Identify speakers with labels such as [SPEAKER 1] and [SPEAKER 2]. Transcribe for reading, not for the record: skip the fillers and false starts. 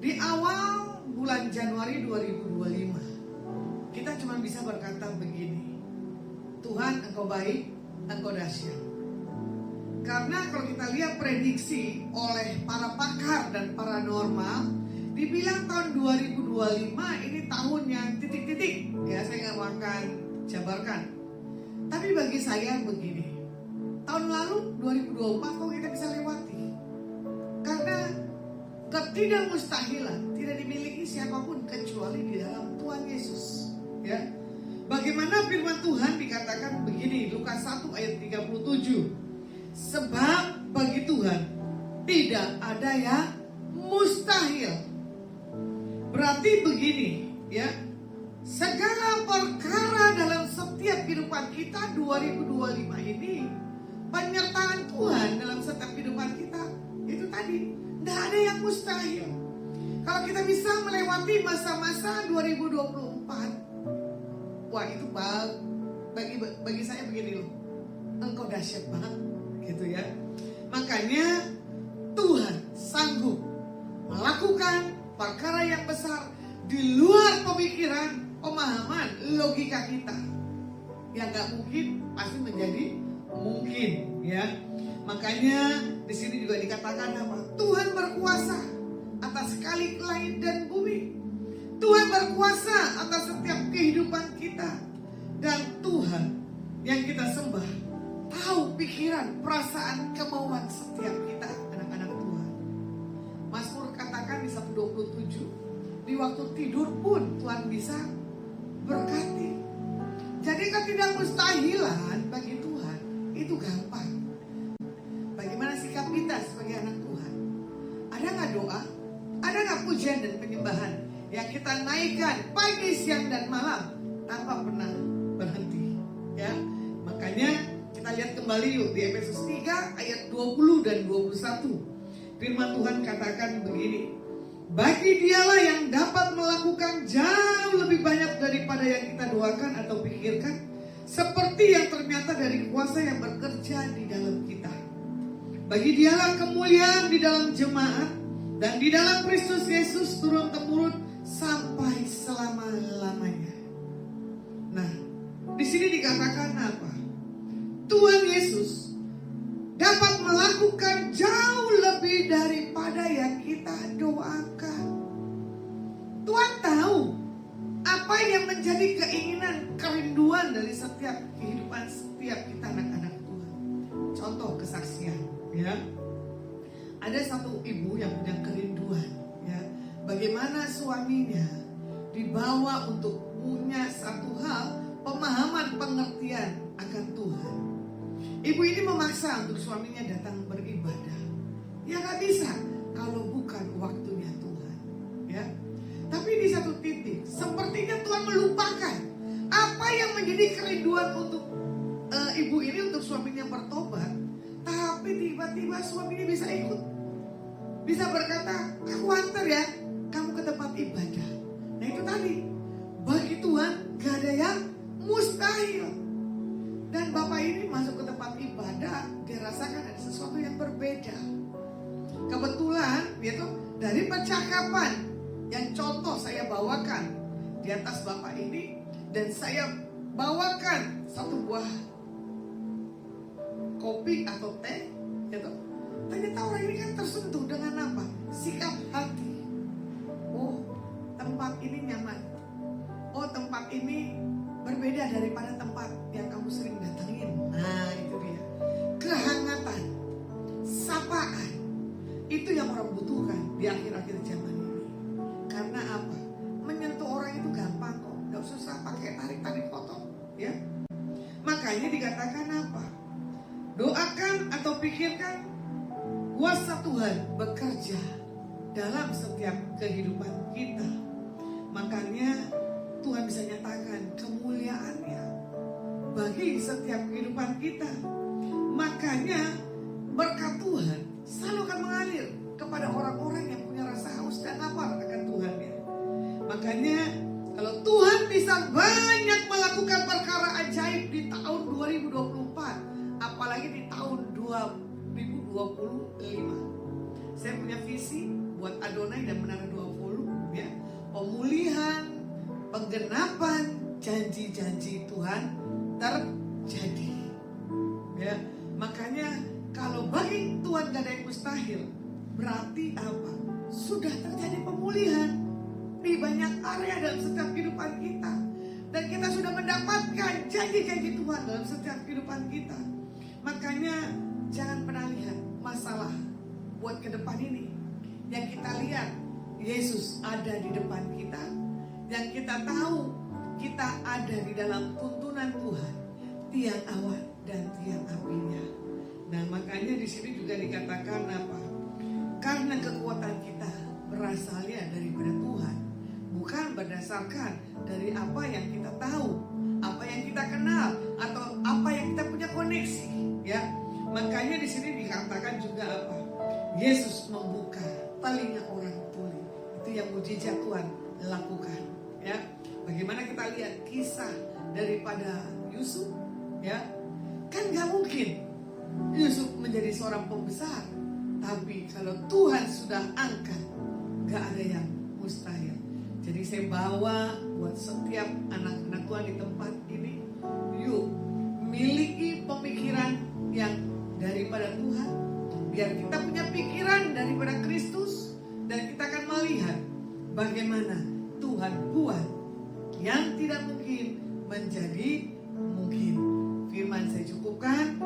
[SPEAKER 1] Di awal bulan Januari 2025, kita cuma bisa berkata begini: Tuhan, Engkau baik, Engkau dahsyat. Karena kalau kita lihat prediksi oleh para pakar dan paranormal, dibilang tahun 2025 ini tahun yang titik-titik. Ya, saya nggak akan jabarkan. Tapi bagi saya begini, tahun lalu 2024 kok kita bisa lewati. Karena ketidakmustahilan tidak dimiliki siapapun kecuali di dalam Tuhan Yesus. Ya, bagaimana firman Tuhan dikatakan begini, Lukas 1 ayat 37. Sebab bagi Tuhan tidak ada yang mustahil. Berarti begini, ya, segala perkara dalam setiap kehidupan kita 2025 ini, penyertaan Tuhan dalam setiap kehidupan kita, itu tadi, tidak ada yang mustahil. Kalau kita bisa melewati masa-masa 2024, wah itu bagi saya begini loh, Engkau dahsyat banget, gitu ya. Makanya Tuhan sanggup melakukan perkara yang besar di luar pemikiran, pemahaman, logika kita. Yang gak mungkin pasti menjadi mungkin, ya. Makanya di sini juga dikatakan apa? Tuhan berkuasa atas sekali langit dan bumi. Tuhan berkuasa atas setiap kehidupan kita. Dan Tuhan yang kita sembah tahu pikiran, perasaan, kemauan setiap kita, anak-anak Tuhan. Mazmur katakan di 127, di waktu tidur pun Tuhan bisa berkati. Jadi ketidakmustahilan bagi Tuhan itu gampang. Bagaimana sikap kita sebagai anak Tuhan? Ada nggak doa? Ada nggak pujian dan penyembahan yang kita naikkan pagi, siang, dan malam tanpa pernah berhenti? Ya, makanya kita lihat kembali yuk di Efesus 3 ayat 20 dan 21. Firman Tuhan katakan begini: bagi Dialah yang dapat melakukan jauh lebih banyak daripada yang kita doakan atau pikirkan, seperti yang ternyata dari kuasa yang bekerja di dalam kita. Bagi Dialah kemuliaan di dalam jemaat dan di dalam Kristus Yesus turun-temurun sampai selama-lamanya. Nah, di sini dikatakan apa? Tuhan Yesus dapat melakukan jauh lebih daripada yang kita doakan. Tuhan tahu apa yang menjadi keinginan, kerinduan dari setiap kehidupan setiap kita anak-anak Tuhan. Contoh kesaksian, ya. Ada satu ibu yang punya kerinduan, ya, bagaimana suaminya dibawa untuk punya satu hal, pemahaman, pengertian akan Tuhan. Ibu ini memaksa untuk suaminya datang beribadah. Ya gak bisa kalau bukan waktunya Tuhan, ya. Tapi di satu titik sepertinya Tuhan melupakan apa yang menjadi kerinduan untuk ibu ini untuk suaminya bertobat. Tapi tiba-tiba suaminya bisa ikut, bisa berkata, aku antar ya kamu ke tempat ibadah. Nah itu tadi, bagi Tuhan gak ada yang mustahil. Dan bapak ini masuk ke tempat ibadah, dia rasakan ada sesuatu yang berbeda. Kebetulan yaitu dari percakapan yang contoh saya bawakan di atas bapak ini, dan saya bawakan satu buah kopi atau teh, gitu. Ternyata orang ini kan tersentuh dengan apa? Sikap hati. Oh, tempat ini nyaman. Oh, tempat ini berbeda daripada tempat yang kamu sering datangin. Nah, itu dia. Kehangatan, sapaan, itu yang orang butuhkan di akhir-akhir zaman ini. Karena apa? Menyentuh orang itu gampang kok, gak susah pakai tarik-tarik foto, ya. Makanya dikatakan apa? Doakan atau pikirkan kuasa Tuhan bekerja dalam setiap kehidupan kita. Makanya Tuhan bisa nyatakan kemuliaannya bagi setiap kehidupan kita. Makanya berkat Tuhan selalu akan mengalir kepada orang-orang yang punya rasa haus dan lapar akan Tuhannya. Makanya kalau Tuhan bisa banyak melakukan perkara ajaib di tahun 2024, apalagi di tahun 2025. Saya punya visi buat Adonai dan Menara 20 penggenapan janji-janji Tuhan terjadi. Ya, makanya kalau bagi Tuhan gak ada yang mustahil, berarti apa? Sudah terjadi pemulihan di banyak area dalam setiap kehidupan kita. Dan kita sudah mendapatkan janji-janji Tuhan dalam setiap kehidupan kita. Makanya jangan pernah lihat masalah buat ke depan ini. Yang kita lihat, Yesus ada di depan kita. Yang kita tahu, kita ada di dalam tuntunan Tuhan, tiang awan dan tiang apinya. Nah, makanya di sini juga dikatakan apa? Karena kekuatan kita berasalnya daripada Tuhan, bukan berdasarkan dari apa yang kita tahu, apa yang kita kenal, atau apa yang kita punya koneksi. Ya, makanya di sini dikatakan juga apa? Yesus membuka telinga orang tuli. Itu yang mujizat Tuhan lakukan. Ya, bagaimana kita lihat kisah daripada Yusuf? Ya, kan gak mungkin Yusuf menjadi seorang pembesar, tapi kalau Tuhan sudah angkat, gak ada yang mustahil. Jadi saya bawa buat setiap anak-anak Tuhan di tempat ini, yuk miliki pemikiran yang daripada Tuhan, biar kita punya pikiran daripada Kristus, dan kita akan melihat bagaimana Tuhan buat yang tidak mungkin menjadi mungkin. Firman saya cukupkan.